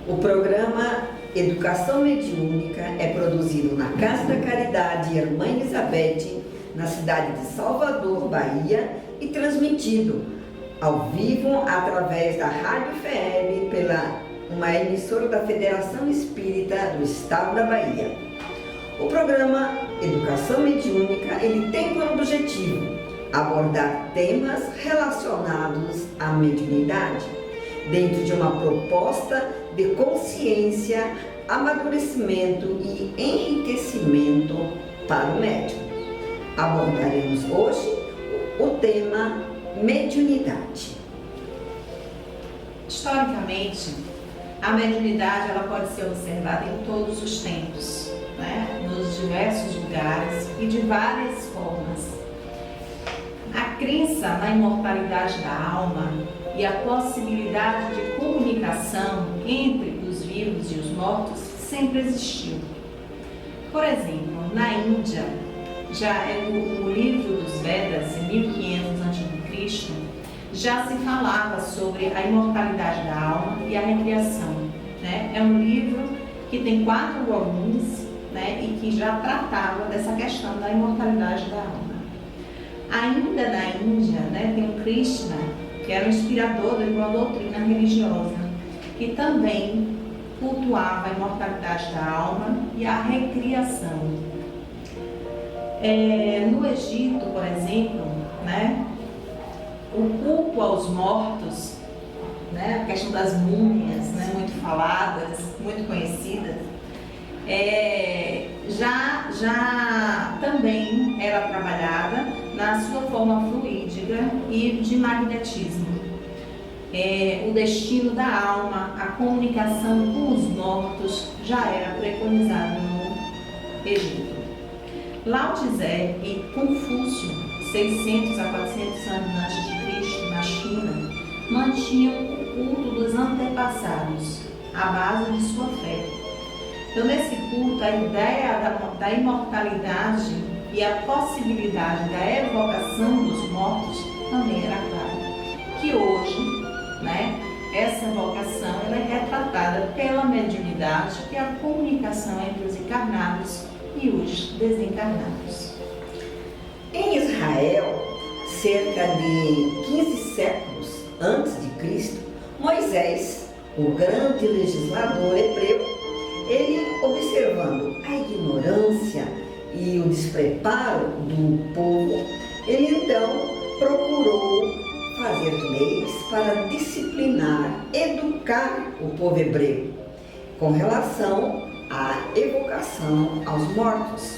O programa Educação Mediúnica é produzido na Casa da Caridade Irmã Elizabeth, na cidade de Salvador, Bahia, e transmitido ao vivo através da Rádio FEB pela uma emissora da Federação Espírita do Estado da Bahia. O programa Educação Mediúnica, ele tem por objetivo abordar temas relacionados à mediunidade, dentro de uma proposta de consciência, amadurecimento e enriquecimento para o médium. Abordaremos hoje o tema mediunidade. Historicamente, a mediunidade ela pode ser observada em todos os tempos, nos diversos lugares e de várias formas. A crença na imortalidade da alma e a possibilidade de comunicação entre os vivos e os mortos sempre existiu. Por exemplo, na Índia, já o livro dos Vedas, em 1500 a.C., já se falava sobre a imortalidade da alma e a recriação. É um livro que tem 4 volumes e que já tratava dessa questão da imortalidade da alma. Ainda na Índia, tem o Krishna, que era o inspirador de uma doutrina religiosa, que também cultuava a imortalidade da alma e a recriação. No Egito, por exemplo, o culto aos mortos, a questão das múmias, muito faladas, muito conhecidas, já também era trabalhada na sua forma fluídica e de magnetismo. O destino da alma, a comunicação com os mortos já era preconizado no Egito. Lao Tse e Confúcio, 600 a 400 anos antes de Cristo, na China, mantinham o culto dos antepassados, a base de sua fé. Então, nesse culto, a ideia da imortalidade e a possibilidade da evocação dos mortos também era clara. Que hoje, essa evocação ela é retratada pela mediunidade, que é a comunicação entre os encarnados e os desencarnados. Em Israel, cerca de 15 séculos antes de Cristo, Moisés, o grande legislador hebreu, ele observando a ignorância e o despreparo do povo, ele então procurou fazer leis para disciplinar, educar o povo hebreu com relação à evocação aos mortos.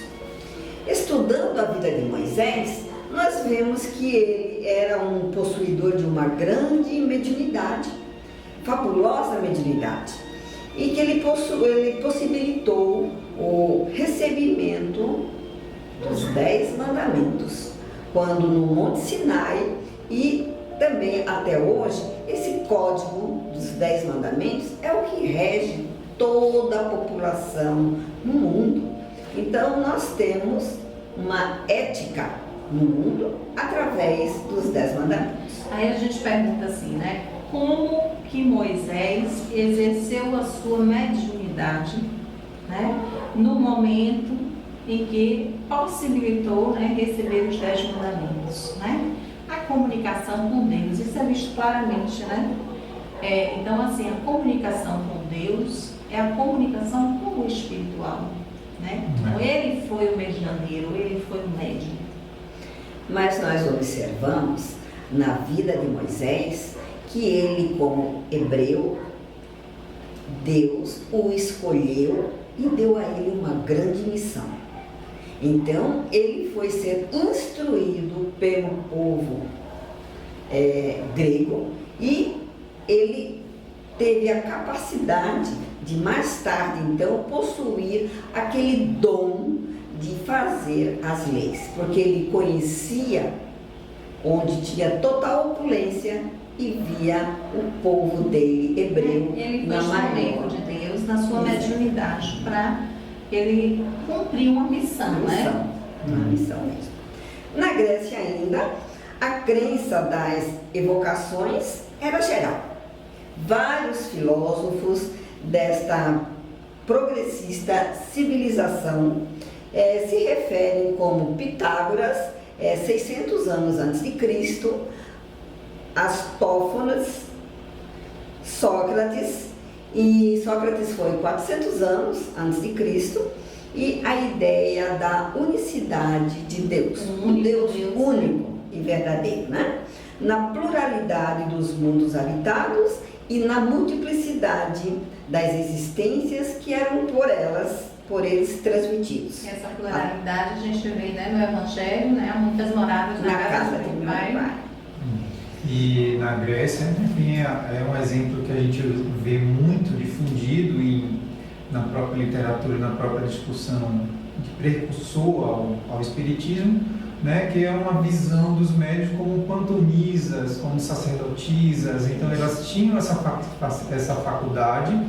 Estudando a vida de Moisés, nós vemos que ele era um possuidor de uma grande mediunidade, fabulosa mediunidade, e que ele possibilitou o recebimento dos 10 mandamentos, quando no Monte Sinai, e também até hoje, esse código dos 10 mandamentos é o que rege toda a população no mundo. Então nós temos uma ética no mundo através dos 10 mandamentos. Aí a gente pergunta assim, como que Moisés exerceu a sua mediunidade, no momento em que possibilitou, receber os 10 mandamentos, A comunicação com Deus, isso é visto claramente, Então, assim, a comunicação com Deus é a comunicação com o espiritual, Então, ele foi o medianeiro, ele foi o médium. Mas nós observamos na vida de Moisés que ele, como hebreu, Deus o escolheu e deu a ele uma grande missão. Então, ele foi ser instruído pelo povo grego e ele teve a capacidade de mais tarde, então, possuir aquele dom de fazer as leis, porque ele conhecia onde tinha total opulência e via o povo dele, hebreu, ele foi instrumento de Deus na sua mediunidade para ele cumprir uma missão, Uma missão mesmo. Na Grécia ainda, a crença das evocações era geral. Vários filósofos desta progressista civilização se referem como Pitágoras, 600 anos antes de Cristo, Astófanes, Sócrates, e Sócrates foi 400 anos antes de Cristo, e a ideia da unicidade de Deus, um Deus único e verdadeiro, né? Na pluralidade dos mundos habitados e na multiplicidade das existências que eram por eles transmitidos. Essa pluralidade a gente vê, né, no Evangelho, né, muitas moradas na casa de meu pai. E na Grécia, enfim, é um exemplo que a gente vê muito difundido na própria literatura, na própria discussão de precursor ao espiritismo, né, que é uma visão dos médios como pantomisas, como sacerdotisas. Então elas tinham essa faculdade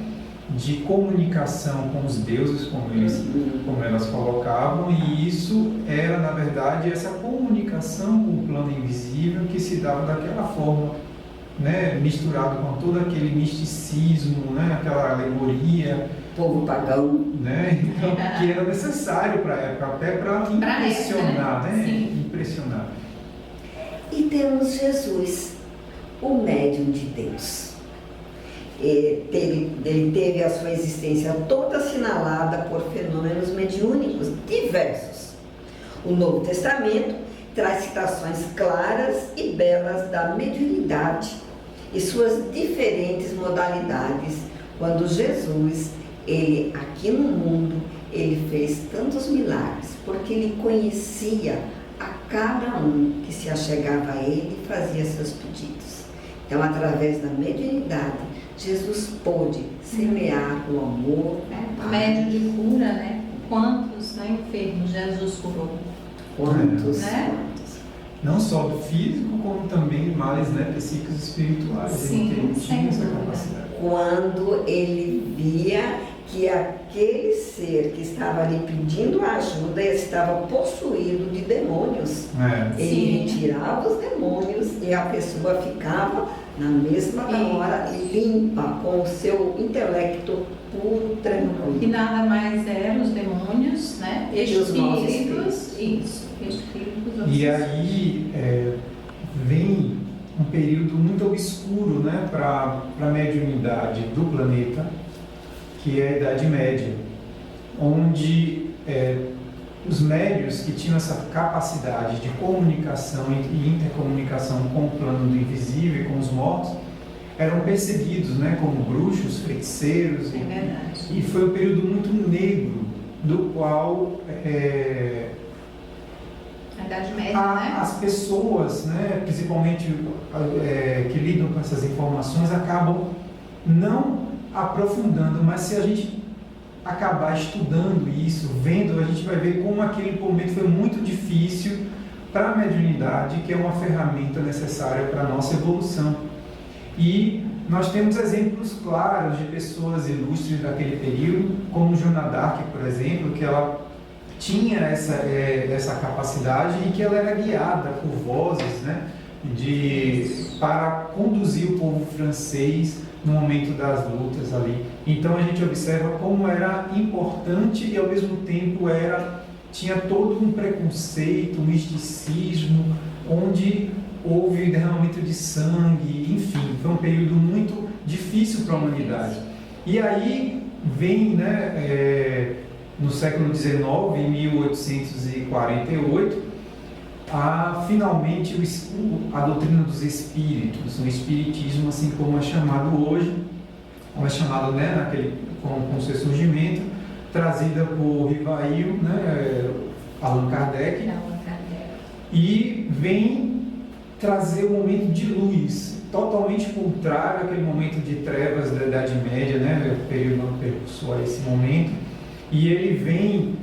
de comunicação com os deuses, como elas colocavam, e isso era, na verdade, essa comunicação com o plano invisível que se dava daquela forma, né, misturado com todo aquele misticismo, né, aquela alegoria, povo pagão, né, então, que era necessário para a época, até para impressionar, né? Impressionar. E temos Jesus, o médium de Deus. Ele teve a sua existência toda assinalada por fenômenos mediúnicos diversos. O Novo Testamento traz citações claras e belas da mediunidade e suas diferentes modalidades, quando Jesus, ele aqui no mundo, ele fez tantos milagres, porque ele conhecia a cada um que se achegava a ele e fazia seus pedidos. Então, através da mediunidade, Jesus pôde semear o amor. Médio de cura, né? Quantos, né, enfermos Jesus curou? Quantos, né? Não só do físico, como também males, né, psíquicos e espirituais. Sim, ele tinha essa dúvida. capacidade. Quando ele via que aquele ser que estava ali pedindo ajuda estava possuído de demônios, ele retirava os demônios e a pessoa ficava na mesma hora limpa, com o seu intelecto puro, tranquilo. E nada mais eram os demônios, né? Espíritos, isso, espíritos. E aí vem um período muito obscuro, né, para a mediunidade do planeta, que é a Idade Média, onde os médios que tinham essa capacidade de comunicação e intercomunicação com o plano do invisível e com os mortos eram perseguidos, né, como bruxos, feiticeiros. É verdade. E foi um período muito negro, do qual a Idade Média, né? as pessoas, né, principalmente que lidam com essas informações, acabam não aprofundando, mas se a gente acabar estudando isso, vendo, a gente vai ver como aquele momento foi muito difícil para a mediunidade, que é uma ferramenta necessária para a nossa evolução. E nós temos exemplos claros de pessoas ilustres daquele período, como Joana d'Arc, por exemplo, que ela tinha essa capacidade e que ela era guiada por vozes, né, para conduzir o povo francês no momento das lutas ali. Então a gente observa como era importante e ao mesmo tempo tinha todo um preconceito, um misticismo, onde houve derramamento de sangue, enfim, foi um período muito difícil para a humanidade. E aí vem, né, no século XIX, em 1848, finalmente a doutrina dos espíritos, o espiritismo, assim como é chamado hoje, como é chamado, né, com o seu surgimento, trazida por Rivail, né, Allan Kardec, e vem trazer um momento de luz, totalmente contrário àquele momento de trevas da Idade Média, né, o período precursor a esse momento, e ele vem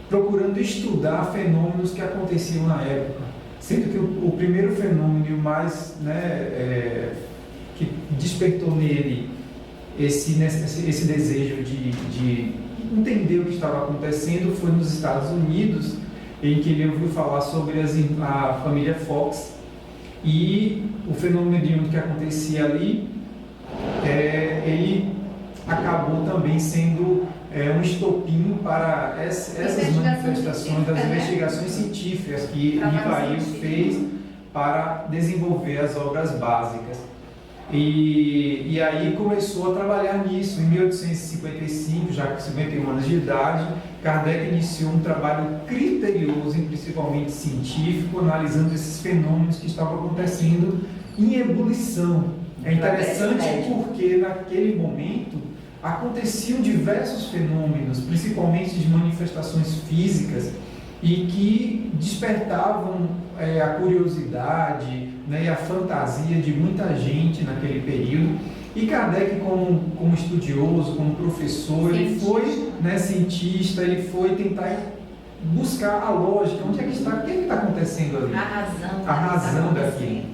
procurando estudar fenômenos que aconteciam na época, sendo que o primeiro fenômeno e o mais, né, que despertou nele esse desejo de entender o que estava acontecendo foi nos Estados Unidos, em que ele ouviu falar sobre a família Fox e o fenômeno mediúnico que acontecia ali. Ele acabou também sendo um estopim para essas manifestações das investigações científicas que Ivail fez para desenvolver as obras básicas. E aí começou a trabalhar nisso. Em 1855, já com 51 anos de idade, Kardec iniciou um trabalho criterioso e principalmente científico, analisando esses fenômenos que estavam acontecendo em ebulição. É interessante porque naquele momento aconteciam diversos fenômenos, principalmente de manifestações físicas, e que despertavam a curiosidade, né, e a fantasia de muita gente naquele período. E Kardec, como estudioso, como professor, ele foi, né, cientista, ele foi tentar buscar a lógica, onde é que está, o que está acontecendo ali? A razão daquilo.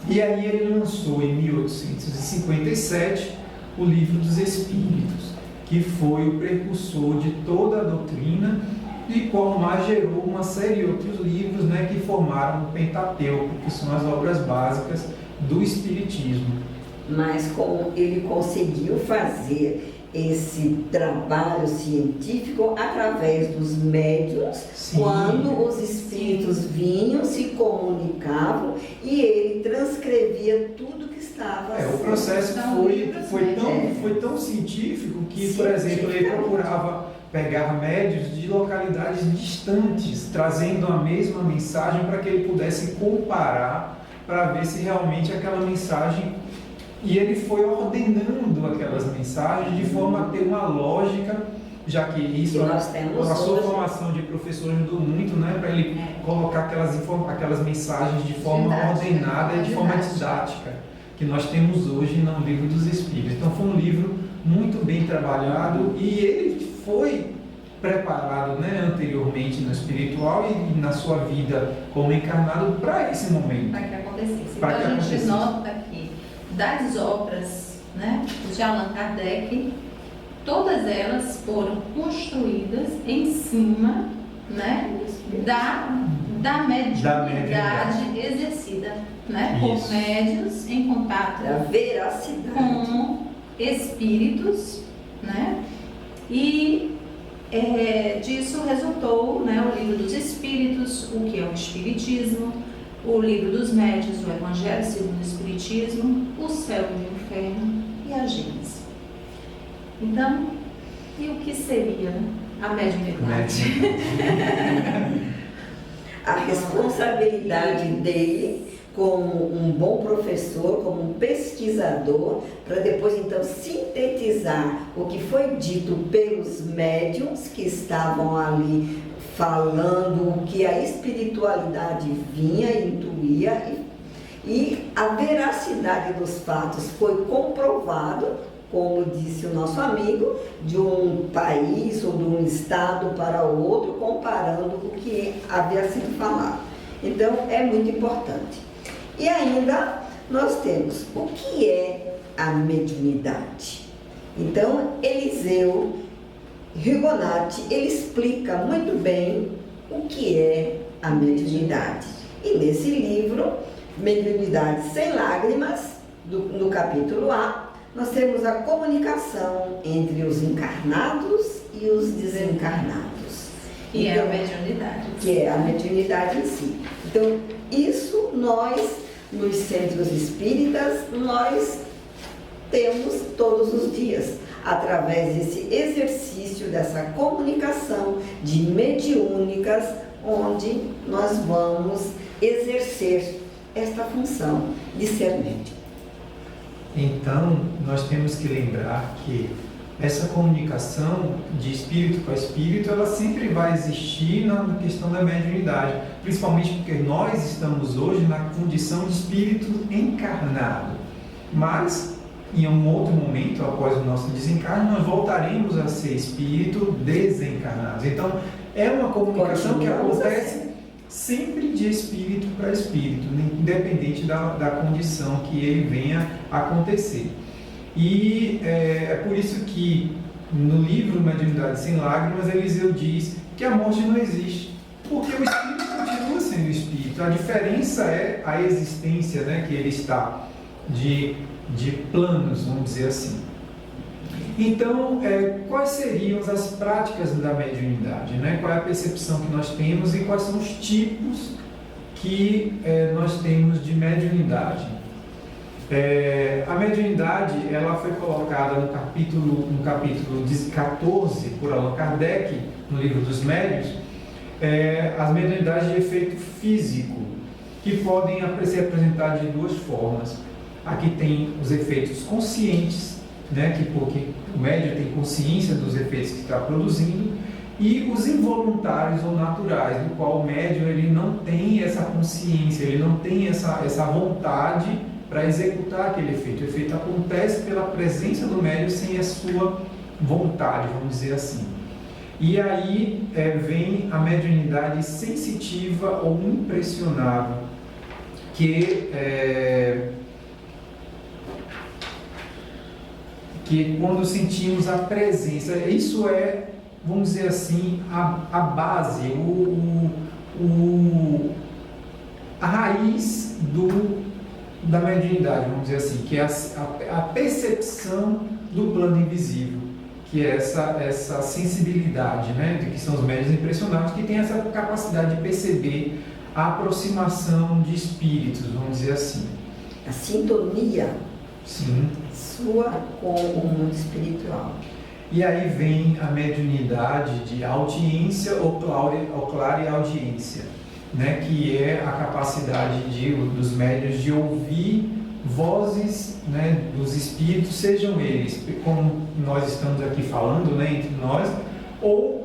E aí ele lançou em 1857 o Livro dos Espíritos, que foi o precursor de toda a doutrina e qual mais gerou uma série de outros livros, né, que formaram o Pentateuco, que são as obras básicas do Espiritismo. Mas como ele conseguiu fazer esse trabalho científico através dos médiuns, sim, quando os espíritos vinham, se comunicavam e ele transcrevia tudo que estava o processo foi tão científico que, por exemplo, ele procurava pegar médiuns de localidades distantes, trazendo a mesma mensagem para que ele pudesse comparar, para ver se realmente aquela mensagem... E ele foi ordenando aquelas mensagens de forma a ter uma lógica, já que isso, a sua formação de professor ajudou muito, né, para ele colocar aquelas mensagens de forma ordenada e de forma didática, que nós temos hoje no Livro dos Espíritos. Então foi um livro muito bem trabalhado e ele foi preparado, né, anteriormente no espiritual e na sua vida como encarnado para esse momento. Para que acontecesse. Então a gente nota que das obras, né, de Allan Kardec, todas elas foram construídas em cima, né, da mediunidade exercida, né, por médiuns em contato com espíritos, né, e disso resultou, né, o Livro dos Espíritos, o que é o Espiritismo, o Livro dos Médiuns, o Evangelho segundo o Espiritismo, o Céu e o Inferno e a Gênese. Então, e o que seria a mediunidade? A responsabilidade dele como um bom professor, como um pesquisador, para depois então sintetizar o que foi dito pelos médiuns que estavam ali falando o que a espiritualidade vinha, intuía, e a veracidade dos fatos foi comprovado, como disse o nosso amigo, de um país ou de um estado para outro, comparando o que havia sido falado. Então, é muito importante. E ainda nós temos o que é a mediunidade. Então, Eliseu Rigonati, ele explica muito bem o que é a mediunidade. E nesse livro, Mediunidade Sem Lágrimas, no capítulo A, nós temos a comunicação entre os encarnados e os desencarnados. E então, é a mediunidade. Que é a mediunidade em si. Então, isso nós, nos centros espíritas, nós temos todos os dias, através desse exercício, dessa comunicação de mediúnicas, onde nós vamos exercer esta função de ser médium. Então, nós temos que lembrar que essa comunicação de espírito para espírito, ela sempre vai existir na questão da mediunidade, principalmente porque nós estamos hoje na condição de espírito encarnado, mas em um outro momento, após o nosso desencarne, nós voltaremos a ser espírito desencarnados. Então, é uma comunicação que acontece sempre de espírito para espírito, independente da condição que ele venha a acontecer. E é por isso que no livro Mediunidade Sem Lágrimas, Eliseu diz que a morte não existe, porque o espírito continua sendo espírito. A diferença é a existência, né, que ele está de planos, vamos dizer assim. Então, quais seriam as práticas da mediunidade, né? Qual é a percepção que nós temos e quais são os tipos que nós temos de mediunidade? A mediunidade, ela foi colocada no capítulo 14 por Allan Kardec, no livro dos Médiuns, as mediunidades de efeito físico, que podem ser apresentadas de duas formas. Aqui tem os efeitos conscientes, né, porque o médium tem consciência dos efeitos que está produzindo, e os involuntários ou naturais, do qual o médium ele não tem essa consciência, ele não tem essa vontade para executar aquele efeito. O efeito acontece pela presença do médium sem a sua vontade, vamos dizer assim. E aí vem a mediunidade sensitiva ou impressionável, que quando sentimos a presença, isso vamos dizer assim, a base, a raiz da mediunidade, vamos dizer assim, que é a percepção do plano invisível, que é essa sensibilidade, né, de que são os médiuns impressionáveis, que tem essa capacidade de perceber a aproximação de espíritos, vamos dizer assim. A sintonia, sim, sua com o mundo espiritual. E aí vem a mediunidade de audiência ou clareaudiência, né, que é a capacidade dos médiuns de ouvir vozes, né, dos espíritos, sejam eles, como nós estamos aqui falando, né, entre nós, ou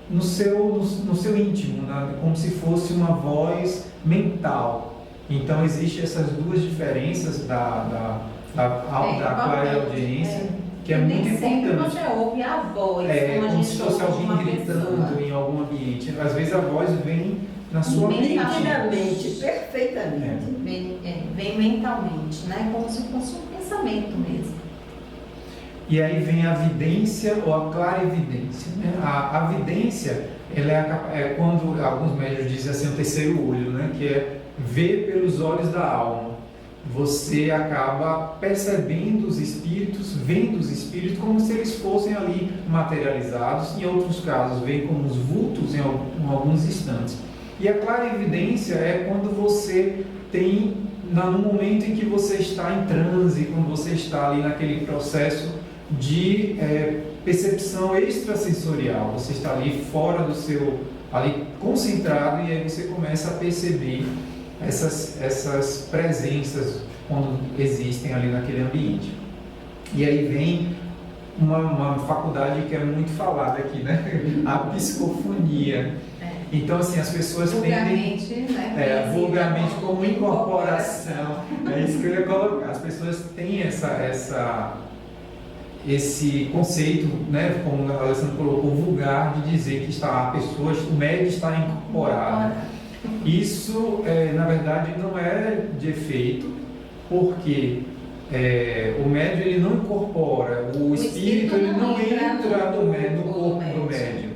no seu íntimo, né, como se fosse uma voz mental. Então, existem essas duas diferenças da clareaudiência, que é muito importante. Nem sempre você ouve a voz, como se fosse alguém gritando em algum ambiente. Às vezes a voz vem na sua mente. Mentalmente, perfeitamente. Vem mentalmente, né? Como se fosse um pensamento mesmo. E aí vem a vidência ou a clarevidência, né? A vidência, ela é quando alguns médiuns dizem assim, o terceiro olho, né? Que é ver pelos olhos da alma. Você acaba percebendo os espíritos, vendo os espíritos como se eles fossem ali materializados. Em outros casos, vem como os vultos em alguns instantes. E a clarevidência é quando você tem, no momento em que você está em transe, quando você está ali naquele processo de percepção extrasensorial. Você está ali fora do seu, ali concentrado, e aí você começa a perceber essas presenças quando existem ali naquele ambiente. E aí vem uma faculdade que é muito falada aqui, né? A psicofonia. Então, assim, as pessoas vulgarmente, tendem... né? Vulgarmente como incorporação. É isso que eu ia colocar. As pessoas têm esse conceito, né? Como a Alessandra colocou, vulgar, de dizer que o médium está incorporado. Isso, na verdade, não é de efeito, porque o médium ele não incorpora, o espírito ele não entra no corpo do médium.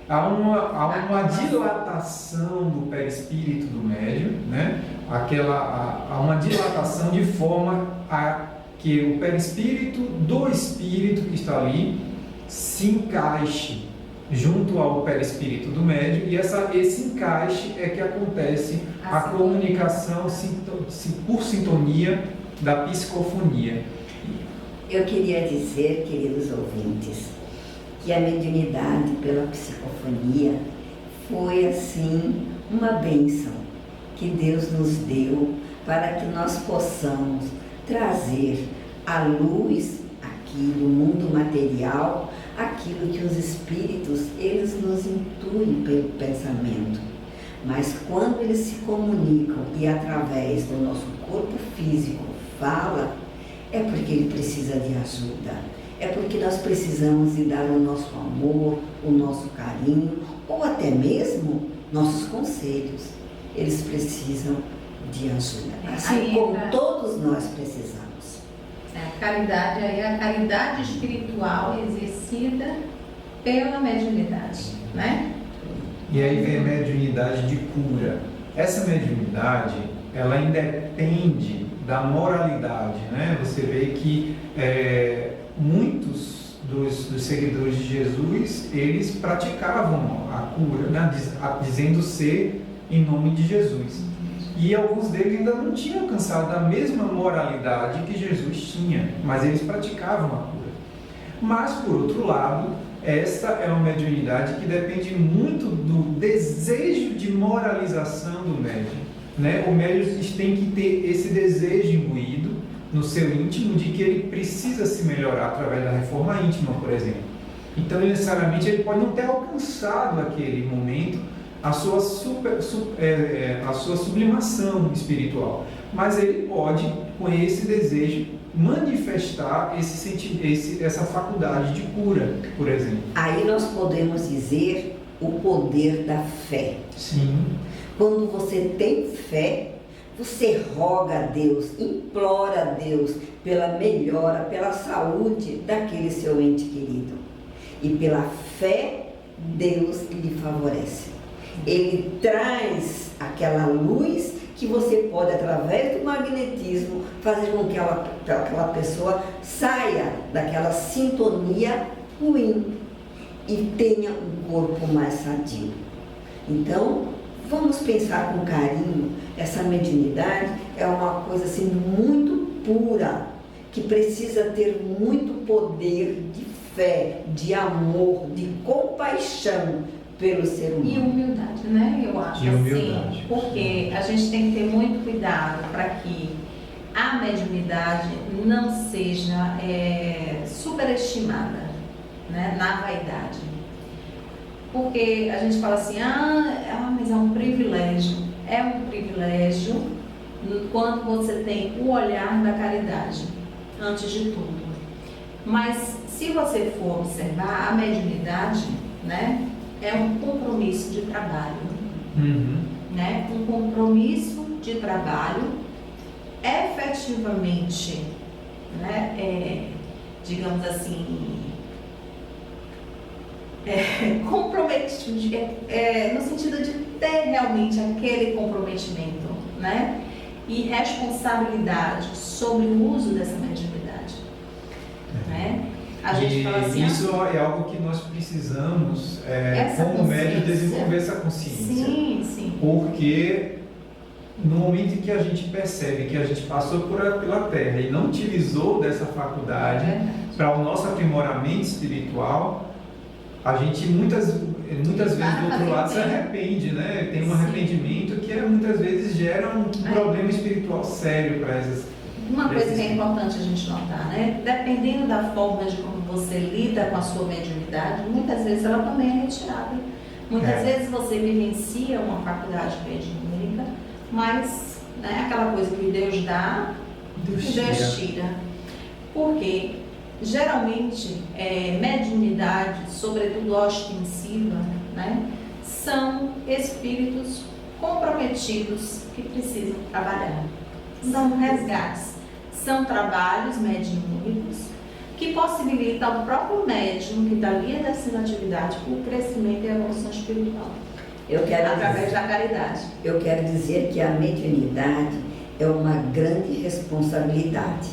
Há uma dilatação do perispírito do médium, né? Há uma dilatação de forma a que o perispírito do espírito que está ali se encaixe junto ao perispírito do médium, e esse encaixe é que acontece a comunicação por sintonia da psicofonia. Eu queria dizer, queridos ouvintes, que a mediunidade pela psicofonia foi assim uma bênção que Deus nos deu para que nós possamos trazer à luz aqui do mundo material aquilo que os espíritos eles nos intuem pelo pensamento. Mas quando eles se comunicam e através do nosso corpo físico fala, é porque ele precisa de ajuda. É porque nós precisamos de dar o nosso amor, o nosso carinho, ou até mesmo nossos conselhos. Eles precisam de ajuda, assim como todos nós precisamos. A caridade é a caridade espiritual exercida pela mediunidade, né? E aí vem a mediunidade de cura. Essa mediunidade, ela independe da moralidade, né? Você vê que muitos dos seguidores de Jesus, eles praticavam a cura, né? Dizendo ser em nome de Jesus. E alguns deles ainda não tinham alcançado a mesma moralidade que Jesus tinha, mas eles praticavam a cura. Mas, por outro lado, esta é uma mediunidade que depende muito do desejo de moralização do médium, né? O médium tem que ter esse desejo imbuído no seu íntimo de que ele precisa se melhorar através da reforma íntima, por exemplo. Então, necessariamente, ele pode não ter alcançado naquele momento a sua sublimação espiritual, mas ele pode, com esse desejo, manifestar essa faculdade de cura, por exemplo. Aí nós podemos dizer o poder da fé. Sim. Quando você tem fé, você roga a Deus, implora a Deus pela melhora, pela saúde daquele seu ente querido. E pela fé, Deus lhe favorece. Ele traz aquela luz que você pode, através do magnetismo, fazer com que aquela pessoa saia daquela sintonia ruim e tenha um corpo mais sadio. Então, vamos pensar com carinho. Essa mediunidade é uma coisa assim muito pura, que precisa ter muito poder de fé, de amor, de compaixão pelo ser humano. E humildade, né? Eu acho assim, porque a gente tem que ter muito cuidado para que a mediunidade não seja superestimada, né? Na vaidade. Porque a gente fala assim, mas é um privilégio. É um privilégio quando você tem o olhar da caridade, antes de tudo. Mas se você for observar, a mediunidade, né, é um compromisso de trabalho. Né? Um compromisso de trabalho efetivamente, né, digamos assim, comprometido, no sentido de ter realmente aquele comprometimento, né? E responsabilidade sobre o uso dessa mediunidade, né? A gente fala assim, isso é algo que nós precisamos, como médium, desenvolver essa consciência. Sim, sim. Porque no momento em que a gente percebe que a gente passou pela Terra e não utilizou dessa faculdade para o nosso aprimoramento espiritual, a gente muitas vezes do outro lado se arrepende, né? Tem um arrependimento que muitas vezes gera um problema espiritual sério para essas. Uma coisa que é importante a gente notar, né? Dependendo da forma de como você lida com a sua mediunidade, muitas vezes ela também é retirada. Muitas vezes você vivencia uma faculdade mediúnica, mas, né, aquela coisa que Deus dá, Deus tira. Porque geralmente mediunidade, sobretudo ostensiva, né, são espíritos comprometidos que precisam trabalhar. São resgates, são trabalhos mediúnicos que possibilitam ao próprio médium que está ali exercendo atividade o crescimento e a evolução espiritual. Através da caridade. Eu quero dizer que a mediunidade é uma grande responsabilidade,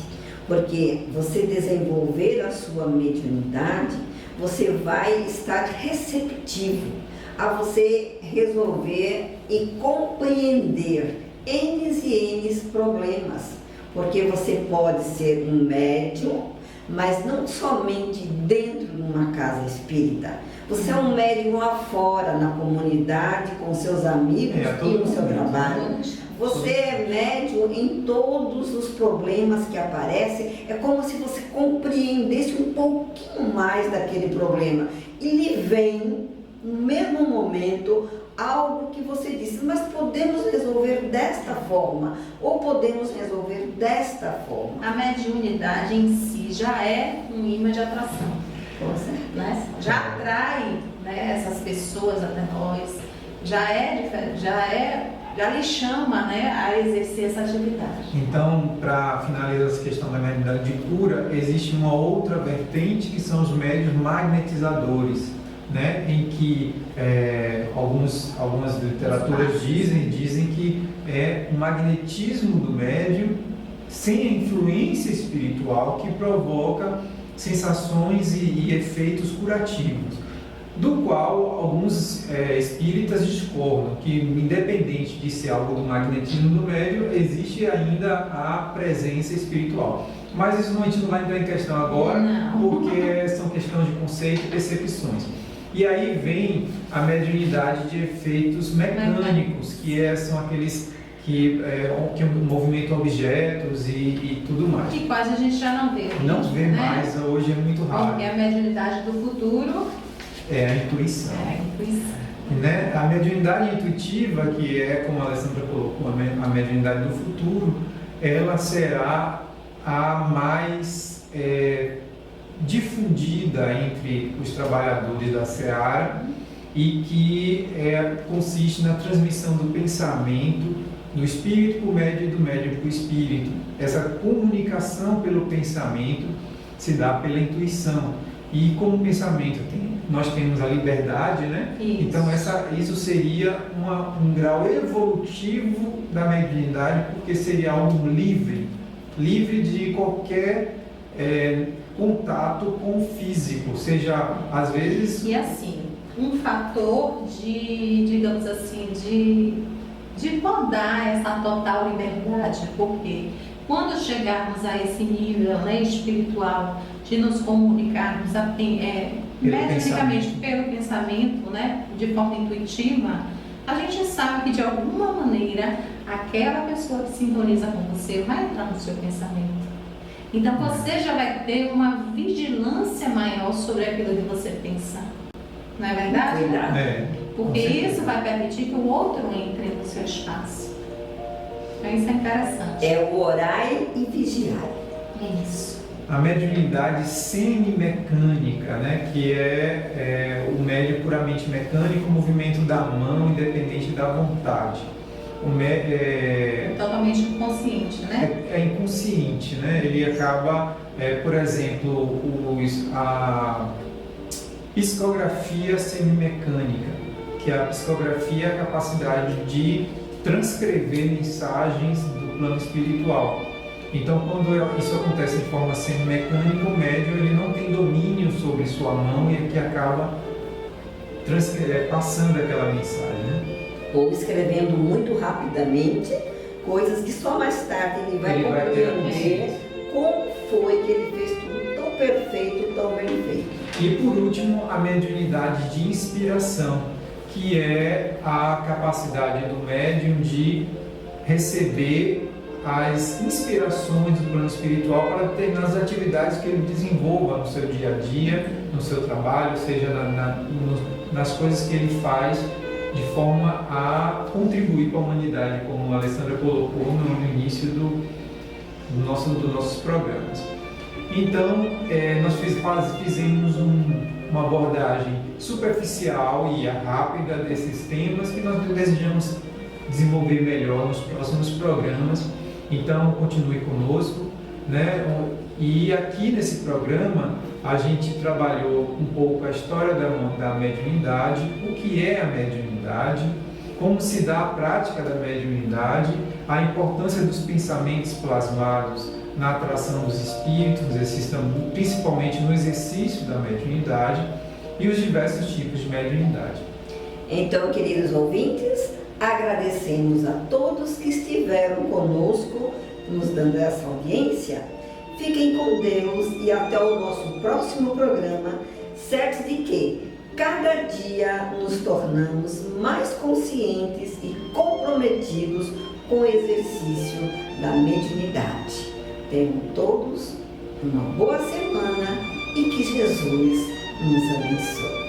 porque você desenvolver a sua mediunidade, você vai estar receptivo a você resolver e compreender N e N problemas, porque você pode ser um médium, mas não somente dentro de uma casa espírita. Você é um médium lá fora, na comunidade, com seus amigos e no seu trabalho. Você é médium em todos os problemas que aparecem. É como se você compreendesse um pouquinho mais daquele problema. E lhe vem, no mesmo momento, algo que você disse, mas podemos resolver desta forma, ou podemos resolver desta forma. A mediunidade em si já é um imã de atração, né? Já atrai, né, essas pessoas até nós, já lhe chama, né, a exercer essa atividade. Então, para finalizar essa questão da mediunidade de cura, existe uma outra vertente que são os médiuns magnetizadores, né, em que algumas literaturas dizem que é o magnetismo do médium sem a influência espiritual que provoca sensações e efeitos curativos, do qual alguns espíritas discordam, que independente de ser algo do magnetismo do médium, existe ainda a presença espiritual. Mas isso a gente não vai entrar em questão agora, porque são questões de conceito e percepções. E aí vem a mediunidade de efeitos mecânicos, que são aqueles que movimentam objetos e tudo mais. Que quase a gente já não vê. Não vê mais, hoje é muito raro. Porque a mediunidade do futuro é a intuição. Né? A mediunidade intuitiva, que é, como a Alessandra colocou, a mediunidade do futuro, ela será a mais difundida entre os trabalhadores da Seara e que consiste na transmissão do pensamento do espírito para o médium e do médium para o espírito. Essa comunicação pelo pensamento se dá pela intuição. E como o pensamento nós temos a liberdade, né? Isso. Então isso seria um grau evolutivo da mediunidade, porque seria algo livre de qualquer contato com o físico, seja às vezes... E assim, um fator de, digamos assim, de podar essa total liberdade, porque quando chegarmos a esse nível, né, espiritual, de nos comunicarmos mediunicamente pelo pensamento, né, de forma intuitiva, a gente sabe que de alguma maneira aquela pessoa que sintoniza com você vai entrar no seu pensamento. Então você já vai ter uma vigilância maior sobre aquilo que você pensa. Não é verdade? Porque isso vai permitir que o outro entre no seu espaço. Então isso é interessante. É o orai e vigiar. Isso. A mediunidade semimecânica, né, que é o médium puramente mecânico, o movimento da mão independente da vontade. Totalmente inconsciente, né? É inconsciente, né? Ele acaba, por exemplo, a psicografia semimecânica, que a psicografia é a capacidade de transcrever mensagens do plano espiritual. Então, quando isso acontece de forma semimecânica, o médium ele não tem domínio sobre sua mão e é que acaba passando aquela mensagem, né? Ou escrevendo muito rapidamente coisas que só mais tarde ele vai compreender como foi que ele fez tudo tão perfeito, tão bem feito. E por último, a mediunidade de inspiração, que é a capacidade do médium de receber as inspirações do plano espiritual para determinadas atividades que ele desenvolva no seu dia a dia, no seu trabalho, seja nas coisas que ele faz, de forma a contribuir para a humanidade, como a Alessandra colocou no início dos nossos programas. Então, nós fizemos uma abordagem superficial e rápida desses temas que nós desejamos desenvolver melhor nos próximos programas. Então, continue conosco, né? E aqui nesse programa a gente trabalhou um pouco a história da mediunidade, o que é a mediunidade, como se dá a prática da mediunidade, a importância dos pensamentos plasmados na atração dos espíritos, principalmente no exercício da mediunidade, e os diversos tipos de mediunidade. Então, queridos ouvintes, agradecemos a todos que estiveram conosco, nos dando essa audiência. Fiquem com Deus e até o nosso próximo programa, certos de que cada dia nos tornamos mais conscientes e comprometidos com o exercício da mediunidade. Tenham todos uma boa semana e que Jesus nos abençoe.